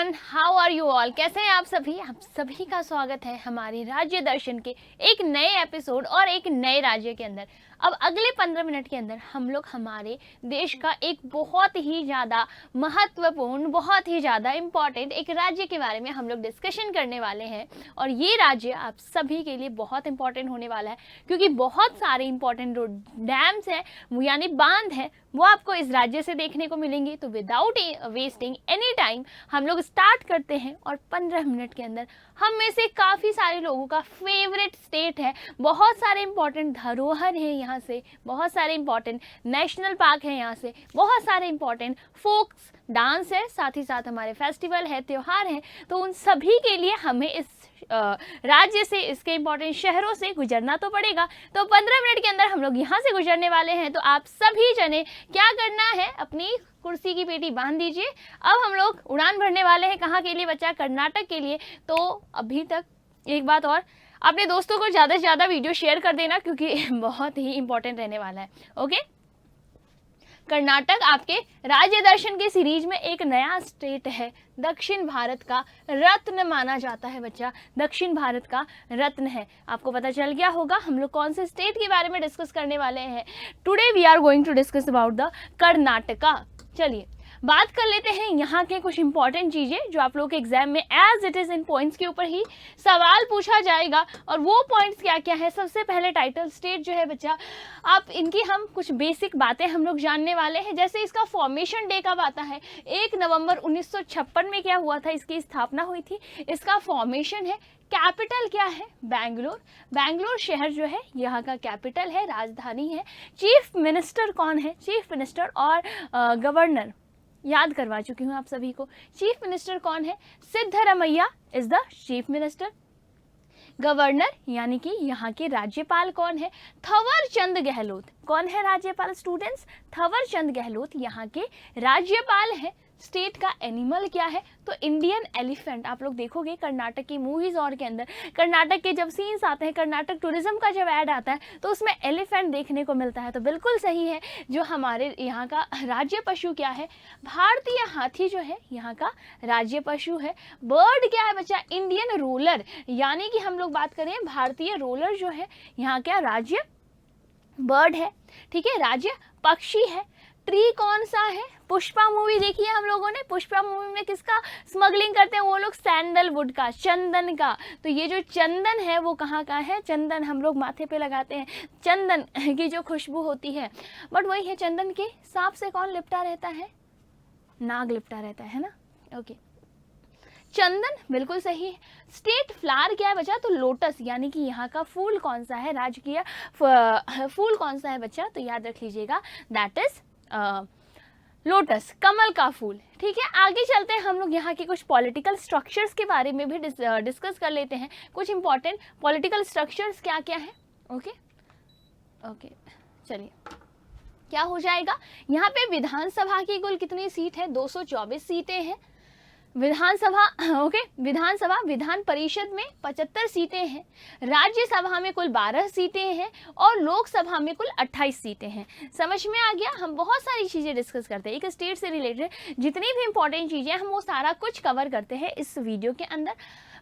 Everyone, how are you all? कैसे हैं आप सभी? आप सभी का स्वागत है हमारे राज्य दर्शन के एक नए एपिसोड और एक नए राज्य के अंदर। अब अगले 15 मिनट के अंदर हम लोग हमारे देश का एक बहुत ही ज़्यादा महत्वपूर्ण, बहुत ही ज़्यादा इम्पॉर्टेंट एक राज्य के बारे में हम लोग डिस्कशन करने वाले हैं। और ये राज्य आप सभी के लिए बहुत इंपॉर्टेंट होने वाला है, क्योंकि बहुत सारे इंपॉर्टेंट जो डैम्स हैं यानी बांध हैं वो आपको इस राज्य से देखने को मिलेंगे। तो विदाउट वेस्टिंग एनी टाइम हम लोग स्टार्ट करते हैं। और 15 मिनट के अंदर हम में से काफ़ी सारे लोगों का फेवरेट स्टेट है, बहुत सारे इंपॉर्टेंट धरोहर हैं यहाँ से, बहुत सारे इंपॉर्टेंट नेशनल पार्क हैं यहाँ से, बहुत सारे इंपॉर्टेंट फोक्स डांस है, साथ ही साथ हमारे फेस्टिवल है, त्यौहार हैं। तो उन सभी के लिए हमें इस राज्य से, इसके इंपॉर्टेंट शहरों से गुजरना तो पड़ेगा। तो 15 मिनट के अंदर हम लोग यहाँ से गुजरने वाले हैं। तो आप सभी जने क्या करना है, अपनी कुर्सी की पेटी बांध दीजिए। अब हम लोग उड़ान भरने वाले हैं। कहाँ के लिए बच्चा? कर्नाटक के लिए। तो अभी तक एक बात और, अपने दोस्तों को ज़्यादा से ज़्यादा वीडियो शेयर कर देना, क्योंकि बहुत ही इंपॉर्टेंट रहने वाला है। ओके, कर्नाटक आपके राज्य दर्शन के सीरीज में एक नया स्टेट है, दक्षिण भारत का रत्न माना जाता है बच्चा, दक्षिण भारत का रत्न है। आपको पता चल गया होगा हम लोग कौन से स्टेट के बारे में डिस्कस करने वाले हैं। Today we are going to discuss about the Karnataka. चलिए बात कर लेते हैं यहाँ के कुछ इंपॉर्टेंट चीज़ें जो आप लोग के एग्जाम में as it is in points के ऊपर ही सवाल पूछा जाएगा। और वो पॉइंट्स क्या क्या है? सबसे पहले टाइटल स्टेट जो है बच्चा, आप इनकी हम कुछ बेसिक बातें हम लोग जानने वाले हैं। जैसे इसका फॉर्मेशन डे कब आता है? 1 नवंबर 1956 में क्या हुआ था? इसकी स्थापना हुई थी। इसका फॉर्मेशन है। कैपिटल क्या है? बैंगलोर। बैंगलोर शहर जो है यहाँ का कैपिटल है, राजधानी है। चीफ मिनिस्टर कौन है? चीफ मिनिस्टर और गवर्नर याद करवा चुकी हूँ आप सभी को। चीफ मिनिस्टर कौन है? Siddaramaiah is the chief minister. Governor यानी कि यहाँ के राज्यपाल कौन है? थवर चंद गहलोत। कौन है राज्यपाल स्टूडेंट्स? थवर चंद गहलोत यहाँ के राज्यपाल हैं। स्टेट का एनिमल क्या है? तो इंडियन एलिफेंट। आप लोग देखोगे कर्नाटक की मूवीज और के अंदर, कर्नाटक के जब सीन्स आते हैं, कर्नाटक टूरिज्म का जब ऐड आता है तो उसमें एलिफेंट देखने को मिलता है। तो बिल्कुल सही है। जो हमारे यहाँ का राज्य पशु क्या है? भारतीय हाथी जो है यहाँ का राज्य पशु है। बर्ड क्या है बच्चा? इंडियन रोलर, यानी कि हम लोग बात करें भारतीय रोलर जो है यहाँ क्या राज्य बर्ड है। ठीक है, राज्य पक्षी है। ट्री कौन सा है? पुष्पा मूवी देखी है हम लोगों ने। पुष्पा मूवी में किसका स्मगलिंग करते हैं वो लोग? सैंडलवुड का, चंदन का। तो ये जो चंदन है वो कहाँ का है? चंदन हम लोग माथे पे लगाते हैं, चंदन की जो खुशबू होती है। बट वही है, चंदन के सांप से कौन लिपटा रहता है? नाग लिपटा रहता है ना। ओके, चंदन बिल्कुल सही है। स्टेट फ्लावर क्या है बच्चा? तो लोटस, यानी कि यहाँ का फूल कौन सा है? राजकीय फूल कौन सा है बच्चा? तो याद रख लीजिएगा, दैट इज लोटस, कमल का फूल। ठीक है, आगे चलते हैं। हम लोग यहाँ के कुछ पॉलिटिकल स्ट्रक्चर्स के बारे में भी डिस्कस कर लेते हैं। कुछ इंपॉर्टेंट पॉलिटिकल स्ट्रक्चर्स क्या क्या है। ओके ओके, चलिए क्या हो जाएगा? यहाँ पे विधानसभा की कुल कितनी सीट है? 224 सीटें हैं। विधानसभा, ओके, विधानसभा, विधान परिषद में 75 सीटें हैं। राज्यसभा में कुल 12 सीटें हैं और लोकसभा में कुल 28 सीटें हैं। समझ में आ गया? हम बहुत सारी चीज़ें डिस्कस करते हैं, एक स्टेट से रिलेटेड जितनी भी इंपॉर्टेंट चीज़ें हम वो सारा कुछ कवर करते हैं इस वीडियो के अंदर।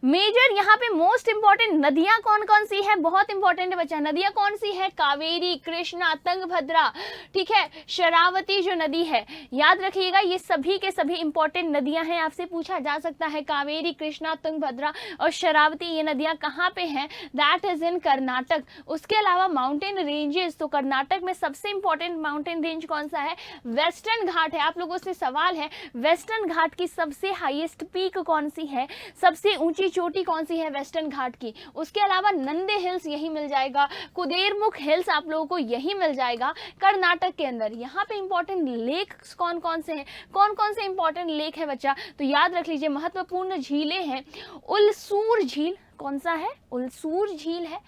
मेजर यहाँ पे मोस्ट इंपॉर्टेंट नदियाँ कौन कौन सी है? बहुत इंपॉर्टेंट है बच्चा। नदियाँ कौन सी है? कावेरी, कृष्णा, तुंगभद्रा, ठीक है, शरावती जो नदी है, याद रखिएगा ये सभी के सभी इंपॉर्टेंट नदियाँ हैं। आपसे पूछा जा सकता है कावेरी, कृष्णा, तुंगभद्रा और शरावती ये नदियाँ कहाँ पे हैं? That is in Karnataka. उसके अलावा माउंटेन रेंजेस, तो कर्नाटक में सबसे इंपॉर्टेंट माउंटेन रेंज कौन सा है? वेस्टर्न घाट है। आप लोगों से सवाल है, वेस्टर्न घाट की सबसे हाईएस्ट पीक कौन सी है? सबसे ऊंची चोटी कौन सी है वेस्टर्न घाट की? उसके अलावा नंदे हिल्स यही मिल जाएगा, कुदेरमुख हिल्स आप लोगों को यही मिल जाएगा कर्नाटक के अंदर। यहाँ पे इंपॉर्टेंट लेक्स कौन कौन से हैं? कौन कौन से इंपॉर्टेंट लेक है बच्चा? तो याद रख लीजिए, महत्वपूर्ण झीलें हैं। उलसूर झील, कौन सा है? उलसूर झील है।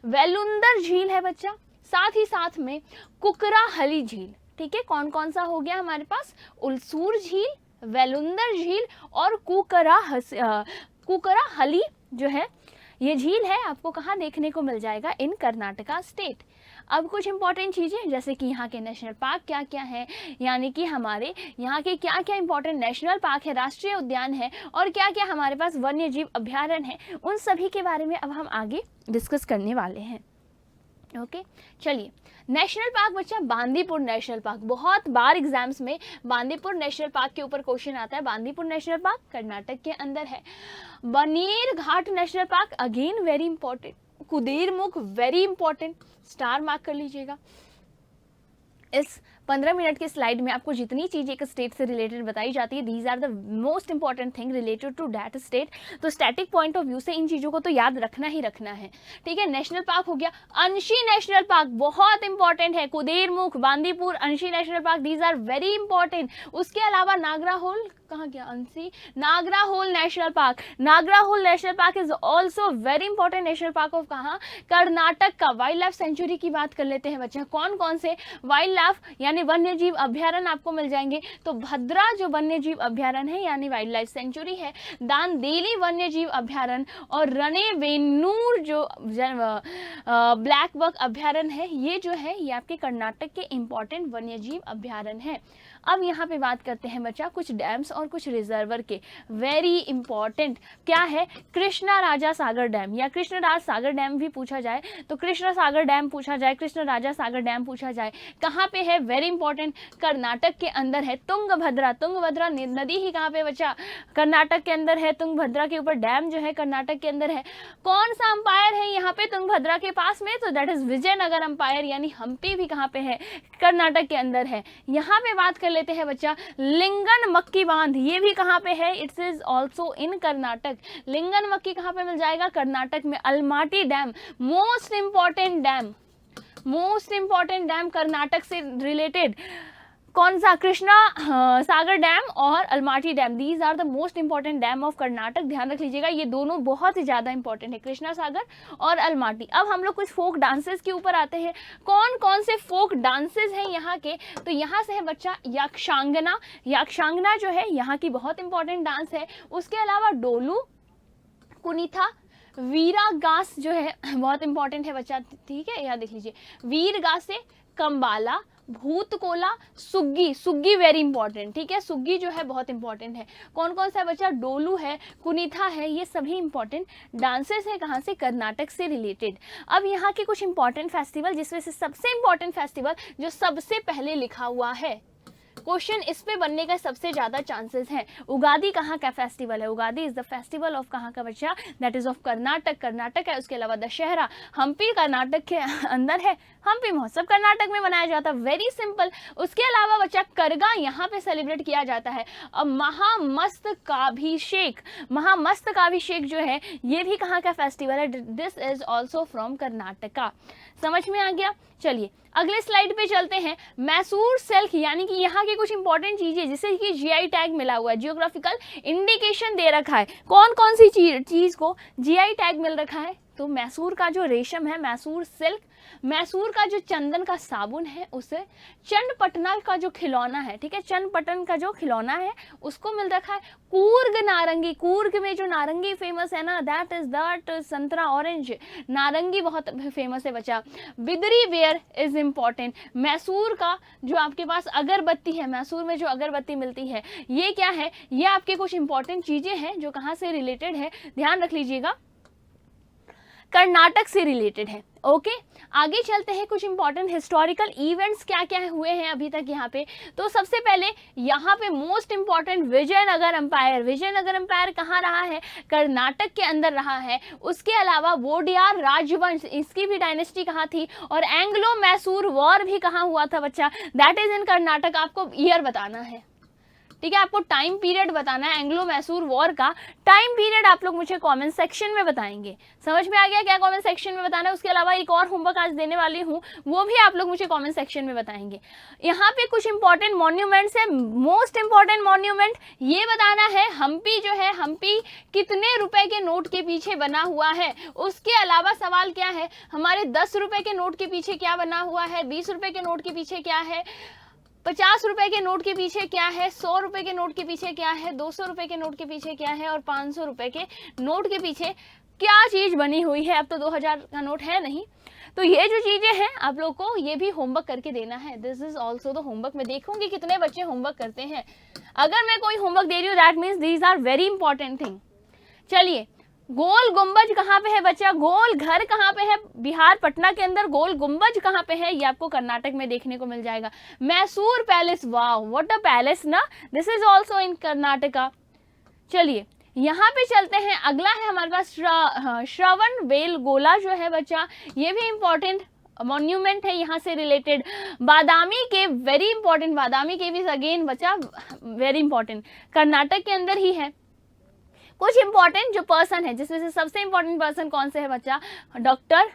वेलुंदर झील है बच्चा। साथ ही साथ में कुकराहली झील। ठीक है, कौन कौन सा हो गया हमारे पास? उलसूर झील, वेलुंदर झील और कुकराहली जो है ये झील है, आपको कहाँ देखने को मिल जाएगा? इन कर्नाटका स्टेट। अब कुछ इंपॉर्टेंट चीज़ें जैसे कि यहाँ के नेशनल पार्क क्या क्या है, यानी कि हमारे यहाँ के क्या क्या इंपॉर्टेंट नेशनल पार्क है, राष्ट्रीय उद्यान है, और क्या क्या हमारे पास वन्य जीव अभ्यारण्य है, उन सभी के बारे में अब हम आगे डिस्कस करने वाले हैं। ओके चलिए, नेशनल पार्क बच्चा, बांदीपुर नेशनल पार्क, बहुत बार एग्जाम्स में बांदीपुर नेशनल पार्क के ऊपर क्वेश्चन आता है। बांदीपुर नेशनल पार्क कर्नाटक के अंदर है। Bannerghatta national park again very important. Kudremukh very important, star mark कर लीजिएगा। इस 15 मिनट की स्लाइड में आपको जितनी चीज़ एक स्टेट से रिलेटेड बताई जाती है, these are the most important thing related to that state. तो स्टैटिक पॉइंट ऑफ व्यू से इन चीज़ों को तो याद रखना ही रखना है, ठीक है। नेशनल पार्क हो गया। अंशी नेशनल पार्क बहुत इंपॉर्टेंट है। Kudremukh, Bandipur, Anshi national park, these are very important. उसके अलावा नागराहोल, कहाँ गया Anshi, Nagarahole national park. Nagarahole national park is also very important national park of कहाँ, कर्नाटक का। वाइल्ड लाइफ सेंचुरी की बात कर लेते हैं बच्चा, कौन कौन से वाइल्ड लाइफ यानी वन्य जीव अभ्यारण्य आपको मिल जाएंगे। तो भद्रा जो वन्य जीव अभ्यारण्य है यानी वाइल्ड लाइफ सेंचुरी है, दांदेली वन्य जीव अभ्यारण्य, और रनेवेनूर जो ब्लैक बक अभ्यारण्य है, ये जो है ये आपके कर्नाटक के इंपॉर्टेंट वन्य जीव अभ्यारण्य है। अब यहाँ पे बात करते हैं बच्चा कुछ डैम्स और कुछ रिजर्वर के, वेरी इंपॉर्टेंट। क्या है, कृष्णा राजा सागर डैम या कृष्ण राज सागर डैम भी पूछा जाए तो कृष्ण सागर डैम पूछा जाए, कृष्ण राजा सागर डैम पूछा जाए। कहाँ पे है, वेरी इंपॉर्टेंट, कर्नाटक के अंदर है। तुंगभद्रा, तुंगभद्रा नदी ही कहाँ पे बच्चा, कर्नाटक के अंदर है। तुंगभद्रा के ऊपर डैम जो है कर्नाटक के अंदर है। कौन सा अंपायर है यहाँ पे तुंगभद्रा के पास में, तो दैट इज विजयनगर अंपायर, यानी हम्पी भी कहाँ पे है, कर्नाटक के अंदर है। यहाँ पे बात कर लेते हैं बच्चा लिंगन मक्की बांध, ये भी कहाँ पे है, its is also in Karnataka. Linganamakki कहाँ पे मिल जाएगा, कर्नाटक में। Almatti dam most important dam, most important dam Karnataka से रिलेटेड कौन सा, कृष्णा सागर डैम और Almatti dam, these are the most important dam of Karnataka. ध्यान रख लीजिएगा, ये दोनों बहुत ही ज़्यादा इंपॉर्टेंट है, कृष्णा सागर और अलमाटी। अब हम लोग कुछ फोक डांसेस के ऊपर आते हैं। कौन कौन से फोक डांसेस हैं यहाँ के, तो यहाँ से है बच्चा यक्षांगना। यक्षांगना जो है यहाँ की बहुत इंपॉर्टेंट डांस है। उसके अलावा डोलू, कुनीथा, वीरा गास जो है बहुत इंपॉर्टेंट है बच्चा, ठीक है, यहाँ देख लीजिए, वीर गासे, कंबाला, भूतकोला, सुग्गी, सुग्गी वेरी इंपॉर्टेंट, ठीक है, सुग्गी जो है बहुत इंपॉर्टेंट है। कौन कौन सा है बच्चा, डोलू है, कुनीथा है, ये सभी इंपॉर्टेंट डांसेस है, कहाँ से, कर्नाटक से रिलेटेड। अब यहाँ के कुछ इंपॉर्टेंट फेस्टिवल, जिसमें से सबसे इंपॉर्टेंट फेस्टिवल जो सबसे पहले लिखा हुआ है, क्वेश्चन इस पे बनने का सबसे ज्यादा चांसेस हैं। उगादी कहाँ का फेस्टिवल है, Ugadi is the festival of कहाँ का बच्चा, that is of Karnataka, Karnataka है। उसके अलावा दशहरा, हम्पी कर्नाटक के अंदर है, हम्पी महोत्सव कर्नाटक में मनाया जाता है, वेरी सिंपल। उसके अलावा बच्चा करगा यहाँ पे सेलिब्रेट किया जाता है। अब महामस्तकाभिषेक, महामस्तकाभिषेक जो है ये भी कहाँ का फेस्टिवल है, this is also from Karnataka. समझ में आ गया। चलिए अगले स्लाइड पे चलते हैं। मैसूर सिल्क, यानी कि यहाँ की कुछ इंपॉर्टेंट चीजें जिसे कि जीआई टैग मिला हुआ है, जियोग्राफिकल इंडिकेशन दे रखा है। कौन कौन सी चीज को जीआई टैग मिल रखा है, तो मैसूर का जो रेशम है, मैसूर सिल्क, मैसूर का जो चंदन का साबुन है उसे, चंडपटना का जो खिलौना है, ठीक है, चंडपटन का जो खिलौना है उसको मिल रखा है। कूर्ग नारंगी, कूर्ग में जो नारंगी फेमस है ना, दैट इज दैट संतरा ऑरेंज, नारंगी बहुत फेमस है बच्चा। Bidri ware is important. Mysore का जो आपके पास अगरबत्ती है, मैसूर में जो अगरबत्ती मिलती है, ये क्या है, ये आपके कुछ इंपॉर्टेंट चीजें हैं जो कहाँ से रिलेटेड है, ध्यान रख लीजिएगा, कर्नाटक से रिलेटेड है। ओके आगे चलते हैं, कुछ इंपॉर्टेंट हिस्टोरिकल इवेंट्स क्या क्या हुए हैं अभी तक यहाँ पे। तो सबसे पहले यहाँ पे most important Vijayanagar empire, Vijayanagar empire कहाँ रहा है, कर्नाटक के अंदर रहा है। उसके अलावा वोडियार राजवंश, इसकी भी डायनेस्टी कहाँ थी, और एंग्लो मैसूर वॉर भी कहाँ हुआ था बच्चा, दैट इज इन कर्नाटक। आपको ईयर बताना है, ठीक है, आपको टाइम पीरियड बताना है। एंग्लो मैसूर वॉर का टाइम पीरियड आप लोग मुझे कमेंट सेक्शन में बताएंगे। समझ में आ गया क्या कमेंट सेक्शन में बताना है। उसके अलावा एक और होमवर्क आज देने वाली हूँ, वो भी आप लोग मुझे कमेंट सेक्शन में बताएंगे। यहाँ पे कुछ इंपॉर्टेंट मॉन्यूमेंट्स है, मोस्ट इंपॉर्टेंट मॉन्यूमेंट ये बताना है, हम्पी जो है, हम्पी कितने रुपए के नोट के पीछे बना हुआ है। उसके अलावा सवाल क्या है, हमारे 10 रुपए के नोट के पीछे क्या बना हुआ है, 20 रुपए के नोट के पीछे क्या है, 50 रुपए के नोट के पीछे क्या है, 100 रुपए के नोट के पीछे क्या है, 200 रुपए के नोट के पीछे क्या है, और 500 रुपए के नोट के पीछे क्या चीज बनी हुई है। अब तो 2000 का नोट है नहीं, तो ये जो चीजें हैं आप लोग को ये भी होमवर्क करके देना है। This is also the homework. मैं देखूंगी कितने बच्चे होमवर्क करते हैं। अगर मैं कोई होमवर्क दे रही हूँ that means these are very important thing. चलिए, गोल गुंबज कहाँ पे है बच्चा, गोल घर कहाँ पे है, बिहार पटना के अंदर गोल गुंबज कहाँ पे है, ये आपको कर्नाटक में देखने को मिल जाएगा। मैसूर पैलेस, वाह व्हाट अ पैलेस ना, दिस इज ऑल्सो इन कर्नाटका। चलिए यहाँ पे चलते हैं, अगला है हमारे पास श्रवण बेलगोला जो है बच्चा, ये भी इंपॉर्टेंट मॉन्यूमेंट है यहाँ से related. Badami cave, very important, Badami cave is again बच्चा वेरी इंपॉर्टेंट, कर्नाटक के अंदर ही है। कुछ इंपॉर्टेंट जो पर्सन है, जिसमें से सबसे इंपॉर्टेंट पर्सन कौन से है बच्चा, डॉक्टर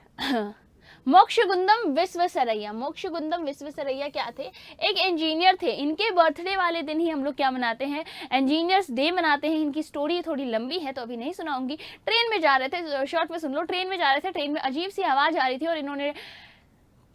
मोक्षगुंडम विश्वेश्वरैया। मोक्षगुंडम विश्वेश्वरैया क्या थे, एक इंजीनियर थे। इनके बर्थडे वाले दिन ही हम लोग क्या मनाते हैं, इंजीनियर्स डे मनाते हैं। इनकी स्टोरी थोड़ी लंबी है तो अभी नहीं सुनाऊंगी। ट्रेन में जा रहे थे, शॉर्ट में सुन लो। ट्रेन में जा रहे थे, ट्रेन में अजीब सी आवाज़ आ रही थी और इन्होंने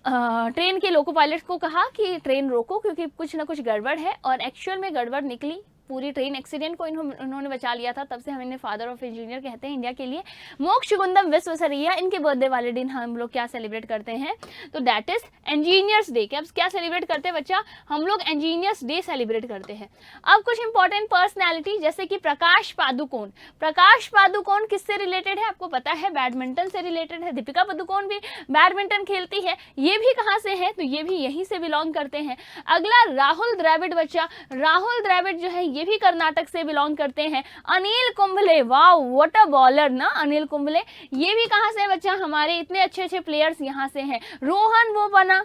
ट्रेन के लोको पायलट को कहा कि ट्रेन रोको क्योंकि कुछ ना कुछ गड़बड़ है, और एक्चुअल में गड़बड़ निकली। पूरी ट्रेन एक्सीडेंट को इन्होंने बचा लिया था। तब से हम इन्हें फादर ऑफ इंजीनियर कहते हैं इंडिया के लिए। मोक्षगुंडम विश्वेश्वरैया, इनके बर्थडे वाले दिन हम लोग क्या सेलिब्रेट करते हैं, तो दैट इज इंजीनियर्स डे। क्या सेलिब्रेट करते हैं बच्चा, हम लोग इंजीनियर्स डे सेलिब्रेट करते हैं। अब कुछ इंपॉर्टेंट पर्सनैलिटी जैसे कि प्रकाश पादुकोण। प्रकाश पादुकोण किससे रिलेटेड है आपको पता है, बैडमिंटन से रिलेटेड है। दीपिका पादुकोण भी बैडमिंटन खेलती है, ये भी कहाँ से है, तो ये भी यहीं से बिलोंग करते हैं। अगला राहुल द्रविड़ बच्चा, राहुल द्रविड़ जो है ये भी कर्नाटक से बिलोंग करते हैं। Anil Kumble, wow what a bowler ना अनिल कुंबले, ये भी कहां से बच्चा, हमारे इतने अच्छे अच्छे प्लेयर्स यहां से हैं। रोहन बोपन्ना,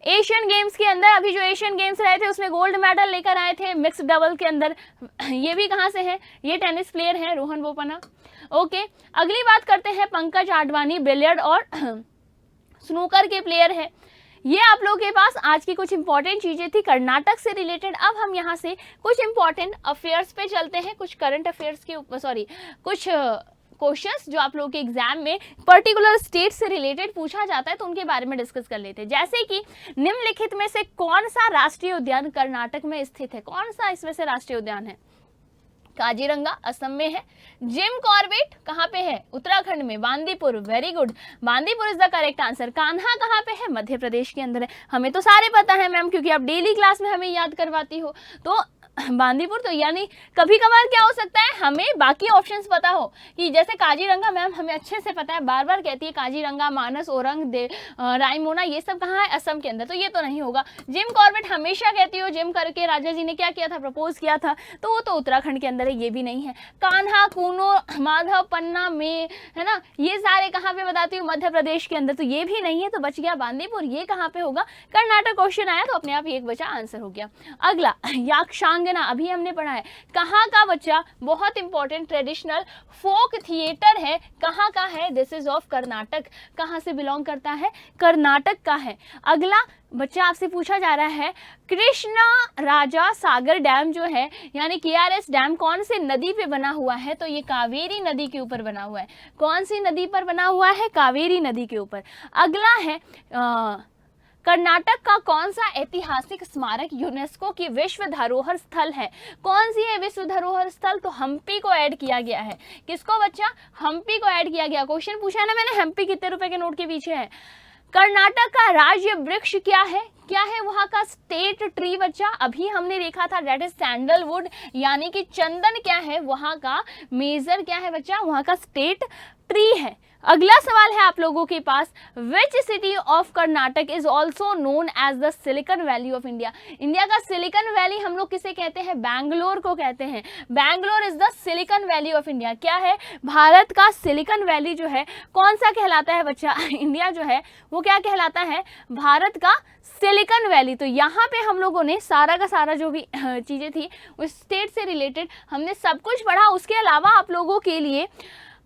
एशियन गेम्स के अंदर अभी जो एशियन गेम्स रहे थे उसमें गोल्ड मेडल लेकर आए थे मिक्स डबल के अंदर, ये भी कहां से है, ये टेनिस प्लेयर है रोहन बोपन्ना। ओके, अगली बात करते हैं पंकज आडवाणी, बिलियर्ड और स्नूकर के प्लेयर है। ये आप लोगों के पास आज की कुछ इंपॉर्टेंट चीजें थी कर्नाटक से रिलेटेड। अब हम यहाँ से कुछ इंपॉर्टेंट अफेयर्स पे चलते हैं, कुछ करंट अफेयर्स के ऊपर, सॉरी कुछ क्वेश्चंस जो आप लोगों के एग्जाम में पर्टिकुलर स्टेट से रिलेटेड पूछा जाता है तो उनके बारे में डिस्कस कर लेते हैं। जैसे कि निम्नलिखित में से कौन सा राष्ट्रीय उद्यान कर्नाटक में स्थित है, कौन सा इसमें से राष्ट्रीय उद्यान है, काजीरंगा असम में है। जिम कॉर्बेट कहाँ पे है, उत्तराखंड में। Bandipur, very good, Bandipur is the correct answer. Kanha कहाँ पे है, मध्य प्रदेश के अंदर है। हमें तो सारे पता है मैम, क्योंकि आप डेली क्लास में हमें याद करवाती हो। तो बांदीपुर, तो यानी कभी कभार क्या हो सकता है हमें बाकी ऑप्शंस पता हो, कि जैसे काजीरंगा मैम हमें अच्छे से पता है, बार बार कहती है काजीरंगा, मानस, औरंग, रायमोना, ये सब कहाँ है, असम के अंदर, तो ये तो नहीं होगा। जिम कॉर्बेट हमेशा कहती हो, जिम करके राजा जी ने क्या किया था, प्रपोज किया था, तो वो तो उत्तराखंड के अंदर है, ये भी नहीं है। कान्हा, कूनो, माधव, पन्ना में, है ना, ये सारे कहाँ पे बताती हूँ, मध्य प्रदेश के अंदर, तो ये भी नहीं है, तो बच गया बांदीपुर। ये कहाँ पे होगा, कर्नाटक। क्वेश्चन आया तो अपने आप एक बचा, आंसर हो गया। अगला याक्षांगना, अभी हमने पढ़ा है, कहाँ का बच्चा, बहुत इंपॉर्टेंट ट्रेडिशनल फोक थिएटर है, कहाँ का है, दिस इज ऑफ कर्नाटक। कहाँ से बिलोंग करता है, कर्नाटक का है। अगला बच्चा आपसे पूछा जा रहा है, कृष्णा राजा सागर डैम जो है यानी KRS डैम कौन से नदी पे बना हुआ है, तो ये कावेरी नदी के ऊपर बना हुआ है। कौन सी नदी पर बना हुआ है, कावेरी नदी के ऊपर। अगला है कर्नाटक का कौन सा ऐतिहासिक स्मारक यूनेस्को की विश्व धरोहर स्थल है, कौन सी है विश्व धरोहर स्थल, तो हम्पी को ऐड किया गया है। किसको बच्चा, हम्पी को ऐड किया गया। क्वेश्चन पूछा ना मैंने, हम्पी कितने रुपए के नोट के पीछे है। कर्नाटक का राज्य वृक्ष क्या है, क्या है वहां का स्टेट ट्री बच्चा, अभी हमने देखा था, दैट इज सैंडलवुड, यानी कि चंदन क्या है वहां का मेजर क्या है बच्चा, वहां का स्टेट ट्री है। अगला सवाल है आप लोगों के पास, which city of Karnataka is also known as the silicon valley of India. India का सिलिकॉन वैली हम लोग किसे कहते हैं, बैंगलोर को कहते हैं। Bangalore is the silicon valley of India. क्या है, भारत का सिलिकॉन वैली जो है कौन सा कहलाता है बच्चा, इंडिया जो है वो क्या कहलाता है, भारत का सिलिकॉन वैली। तो यहाँ पे हम लोगों ने सारा का सारा जो भी चीज़ें थी उस स्टेट से रिलेटेड हमने सब कुछ पढ़ा। उसके अलावा आप लोगों के लिए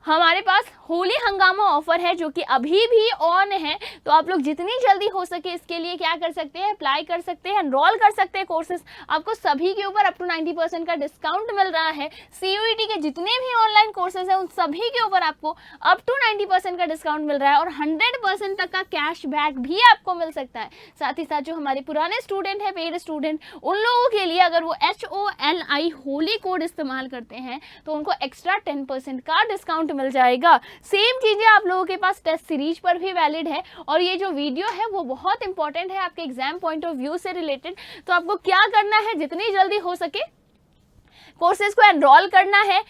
हमारे पास होली हंगामा ऑफर है जो कि अभी भी ऑन है, तो आप लोग जितनी जल्दी हो सके इसके लिए क्या कर सकते हैं, अप्लाई कर सकते हैं, एनरोल कर सकते हैं कोर्सेज। आपको सभी के ऊपर अप टू 90% का डिस्काउंट मिल रहा है। CUET के जितने भी ऑनलाइन कोर्सेज हैं उन सभी के ऊपर आपको अप टू 90% का डिस्काउंट मिल रहा है और 100% तक का कैश बैक भी आपको मिल सकता है। साथ ही साथ जो हमारे पुराने स्टूडेंट हैं, पेड स्टूडेंट, उन लोगों के लिए अगर वो HOLI होली कोड इस्तेमाल करते हैं तो उनको एक्स्ट्रा 10% का डिस्काउंट मिल जाएगा। सेम चीज़ें आप लोगों के पास टेस्ट सीरीज पर भी वैलिड है, और ये जो वीडियो है वो बहुत इंपॉर्टेंट है आपके एग्जाम पॉइंट ऑफ व्यू से रिलेटेड। तो आपको क्या करना है, जितनी जल्दी हो सके कोर्सेज को एनरोल करना है।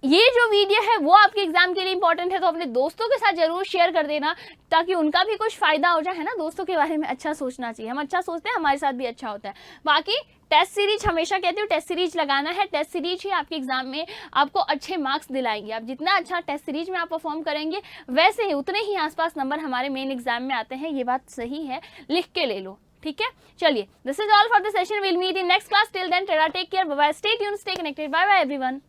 ये जो वीडियो है वो आपके एग्जाम के लिए इंपॉर्टेंट है, तो अपने दोस्तों के साथ जरूर शेयर कर देना ताकि उनका भी कुछ फायदा हो जाए, है ना। दोस्तों के बारे में अच्छा सोचना चाहिए, हम अच्छा सोचते हैं हमारे साथ भी अच्छा होता है। बाकी टेस्ट सीरीज हमेशा कहती हूँ, टेस्ट सीरीज लगाना है। टेस्ट सीरीज ही आपके एग्जाम में आपको अच्छे मार्क्स दिलाएंगे। आप जितना अच्छा टेस्ट सीरीज में आप परफॉर्म करेंगे वैसे ही उतने ही आसपास नंबर हमारे मेन एग्जाम में आते हैं, ये बात सही है, लिख के ले लो, ठीक है। चलिए, this is all for the session, will meet in next class, till then take care, bye bye, stay tuned, stay connected, bye bye everyone.